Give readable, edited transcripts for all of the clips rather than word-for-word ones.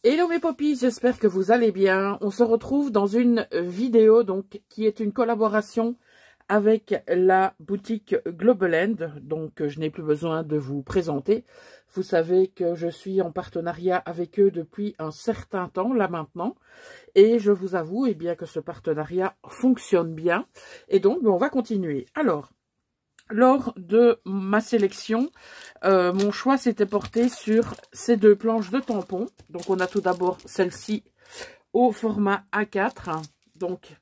Hello mes poppies, j'espère que vous allez bien. On se retrouve dans une vidéo donc qui est une collaboration avec la boutique Global End. Donc je n'ai plus besoin de vous présenter. Vous savez que je suis en partenariat avec eux depuis un certain temps là maintenant. Et je vous avoue bien que ce partenariat fonctionne bien. Et donc on va continuer. Alors, lors de ma sélection, mon choix s'était porté sur ces deux planches de tampons. Donc, on a tout d'abord celle-ci au format A4. Donc,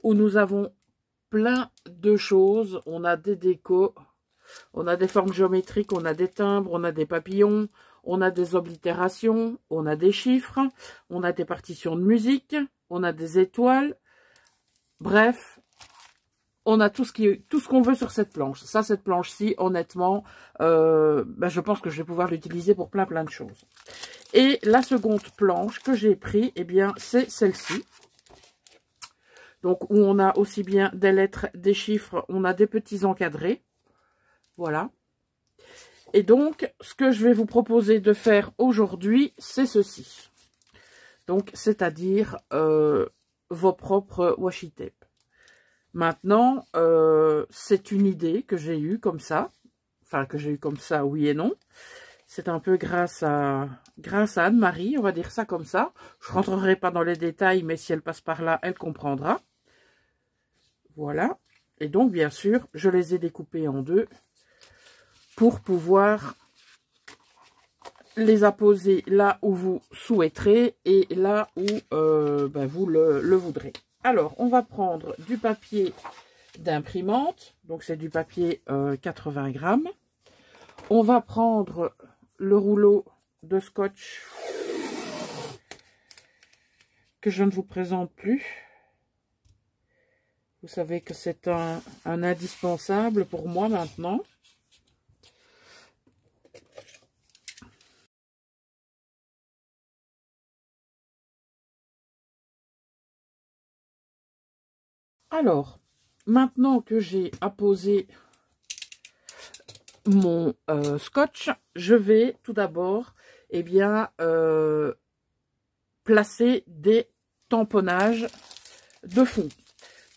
où nous avons plein de choses. On a des décos, on a des formes géométriques, on a des timbres, on a des papillons, on a des oblitérations, on a des chiffres, on a des partitions de musique, on a des étoiles. Bref, on a tout ce qu'on veut sur cette planche. Ça, cette planche-ci, honnêtement, je pense que je vais pouvoir l'utiliser pour plein de choses. Et la seconde planche que j'ai pris, c'est celle-ci. Donc, où on a aussi bien des lettres, des chiffres, on a des petits encadrés. Voilà. Et donc, ce que je vais vous proposer de faire aujourd'hui, c'est ceci. Donc, c'est-à-dire vos propres washi tape. Maintenant, c'est une idée que j'ai eue comme ça. Enfin, que j'ai eue comme ça, oui et non. C'est un peu grâce à Anne-Marie, on va dire ça comme ça. Je ne rentrerai pas dans les détails, mais si elle passe par là, elle comprendra. Voilà. Et donc, bien sûr, je les ai découpés en deux pour pouvoir les apposer là où vous souhaiterez et là où vous le voudrez. Alors, on va prendre du papier d'imprimante. Donc, c'est du papier 80 grammes. On va prendre le rouleau de scotch que je ne vous présente plus. Vous savez que c'est un indispensable pour moi maintenant. Alors, maintenant que j'ai apposé mon scotch, je vais tout d'abord placer des tamponnages de fond.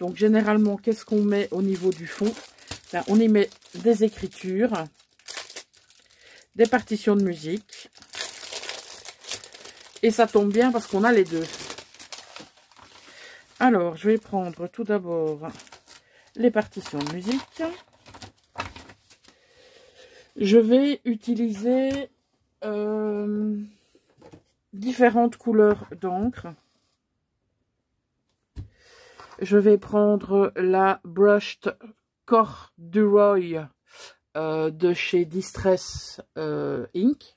Donc généralement, qu'est-ce qu'on met au niveau du fond? On y met des écritures, des partitions de musique, et ça tombe bien parce qu'on a les deux. Alors, je vais prendre tout d'abord les partitions de musique. Je vais utiliser différentes couleurs d'encre. Je vais prendre la Brushed Corduroy de chez Distress Ink.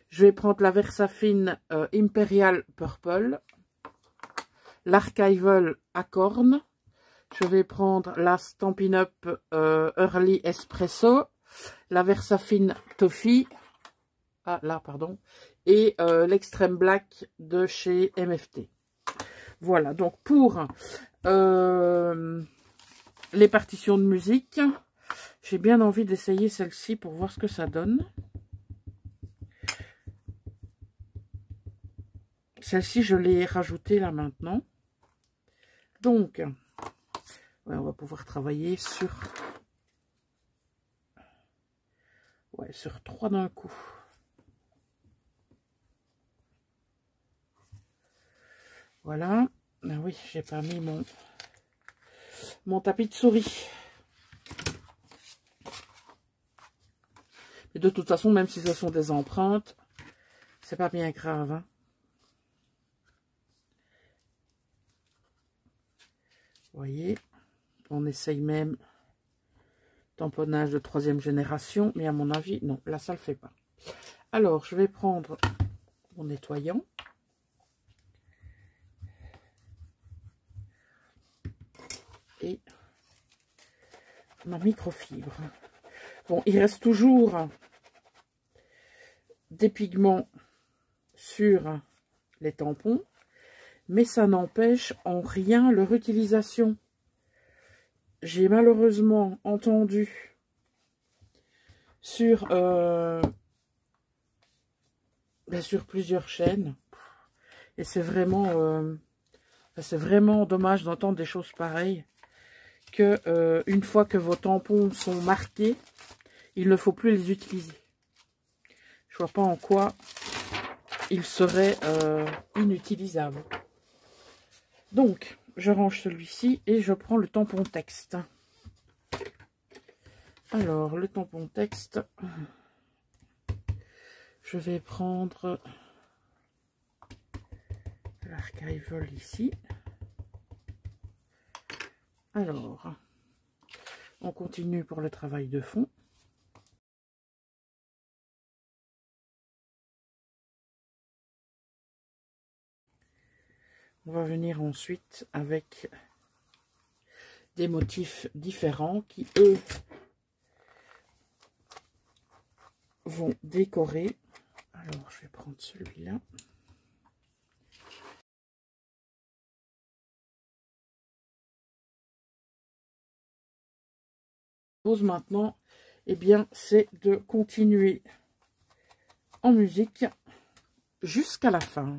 Je vais prendre la Versafine Imperial Purple. L'Archival Acorn. Je vais prendre la Stampin' Up Early Espresso. La Versafine Toffee. Ah, là, pardon. Et l'Extreme Black de chez MFT. Voilà, donc pour les partitions de musique, j'ai bien envie d'essayer celle-ci pour voir ce que ça donne. Celle-ci, je l'ai rajoutée là maintenant. Donc, ouais, on va pouvoir travailler sur, sur 3 d'un coup. Voilà. Ah oui, j'ai pas mis mon tapis de souris. Mais de toute façon, même si ce sont des empreintes, c'est pas bien grave. Hein. Vous voyez, on essaye même tamponnage de 3e génération, mais à mon avis, non, là, ça le fait pas. Alors, je vais prendre mon nettoyant. Et ma microfibre. Bon, il reste toujours des pigments sur les tampons, mais ça n'empêche en rien leur utilisation. J'ai malheureusement entendu sur, sur plusieurs chaînes. Et c'est vraiment dommage d'entendre des choses pareilles. Que une fois que vos tampons sont marqués, il ne faut plus les utiliser. Je vois pas en quoi ils seraient inutilisables. Donc, je range celui-ci et je prends le tampon texte. Alors, le tampon texte, je vais prendre l'archival ici. Alors, on continue pour le travail de fond. On va venir ensuite avec des motifs différents qui, eux, vont décorer. Alors, je vais prendre celui-là. Pose maintenant, eh bien, c'est de continuer en musique jusqu'à la fin.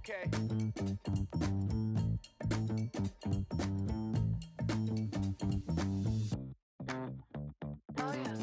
Okay. Oh yeah.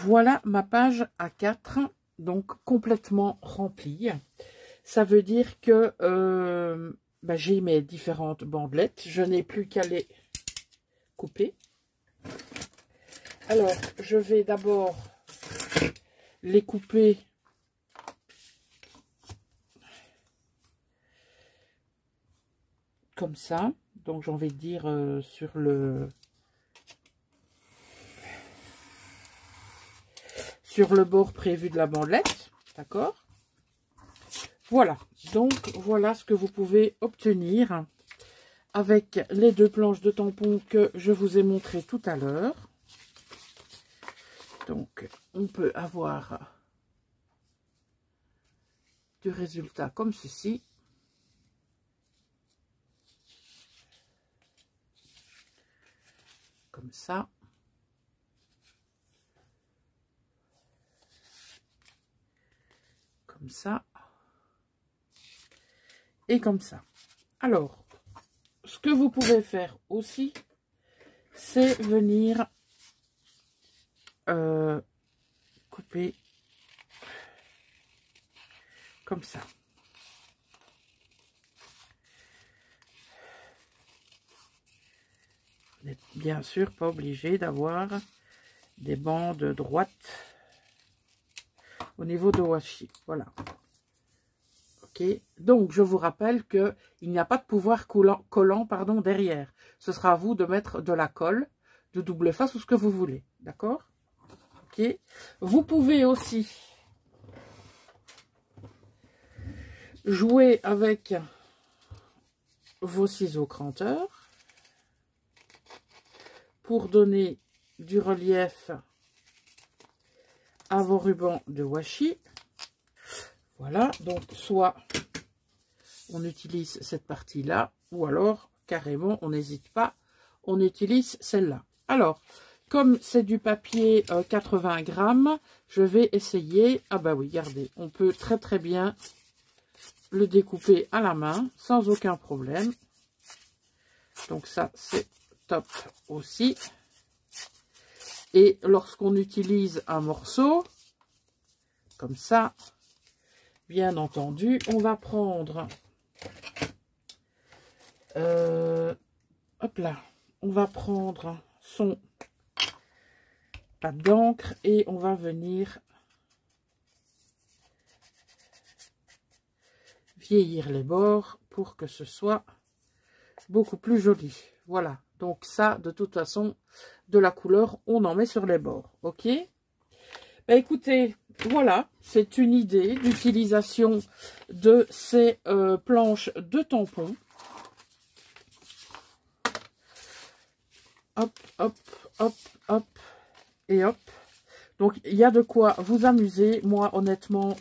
Voilà ma page A4, donc complètement remplie. Ça veut dire que j'ai mes différentes bandelettes. Je n'ai plus qu'à les couper. Alors, je vais d'abord les couper comme ça. Donc, j'ai envie de dire sur le bord prévu de la bandelette. D'accord? Voilà. Donc, voilà ce que vous pouvez obtenir avec les deux planches de tampons que je vous ai montré tout à l'heure. Donc, on peut avoir du résultat comme ceci. Comme ça. Comme ça. Et comme ça. Alors, ce que vous pouvez faire aussi, c'est venir couper comme ça. Vous n'êtes bien sûr pas obligé d'avoir des bandes droites au niveau de washi. Voilà. Ok. Donc, je vous rappelle qu'il n'y a pas de pouvoir collant derrière. Ce sera à vous de mettre de la colle, de double face ou ce que vous voulez. D'accord? Ok. Vous pouvez aussi jouer avec vos ciseaux cranteurs pour donner du relief à vos rubans de washi. Voilà, donc soit on utilise cette partie-là, ou alors carrément on n'hésite pas, on utilise celle-là. Alors, comme c'est du papier 80 grammes, je vais essayer, ah bah oui, regardez, on peut très très bien le découper à la main, sans aucun problème. Donc ça, c'est top aussi. Et lorsqu'on utilise un morceau, comme ça, bien entendu, on va prendre, hop là, on va prendre son pâte d'encre et on va venir vieillir les bords pour que ce soit beaucoup plus joli. Voilà, donc ça, de toute façon, de la couleur, on en met sur les bords, ok? Bah, écoutez, voilà, c'est une idée d'utilisation de ces planches de tampons. Hop, hop, hop, hop, et hop. Donc, il y a de quoi vous amuser. Moi, honnêtement,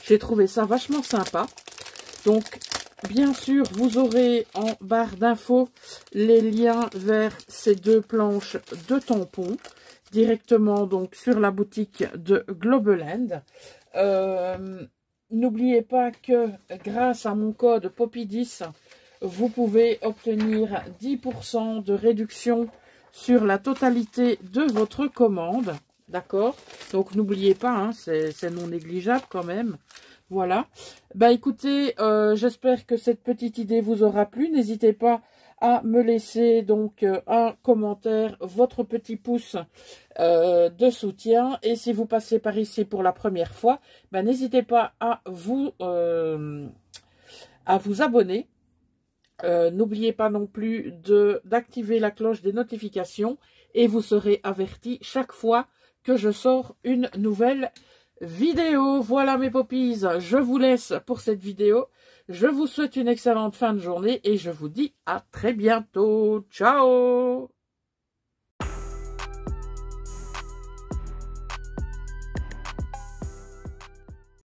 j'ai trouvé ça vachement sympa. Donc, bien sûr, vous aurez en barre d'infos les liens vers ces deux planches de tampons directement donc sur la boutique de Globeland. N'oubliez pas que grâce à mon code Poppy10, vous pouvez obtenir 10% de réduction sur la totalité de votre commande. D'accord? Donc, n'oubliez pas, hein, c'est non négligeable quand même. Voilà. Bah écoutez, j'espère que cette petite idée vous aura plu. N'hésitez pas à me laisser donc un commentaire, votre petit pouce de soutien. Et si vous passez par ici pour la première fois, bah, n'hésitez pas à vous abonner. N'oubliez pas non plus d'activer la cloche des notifications et vous serez averti chaque fois que je sors une nouvelle vidéo. Voilà mes poppies, je vous laisse pour cette vidéo. Je vous souhaite une excellente fin de journée et je vous dis à très bientôt. Ciao!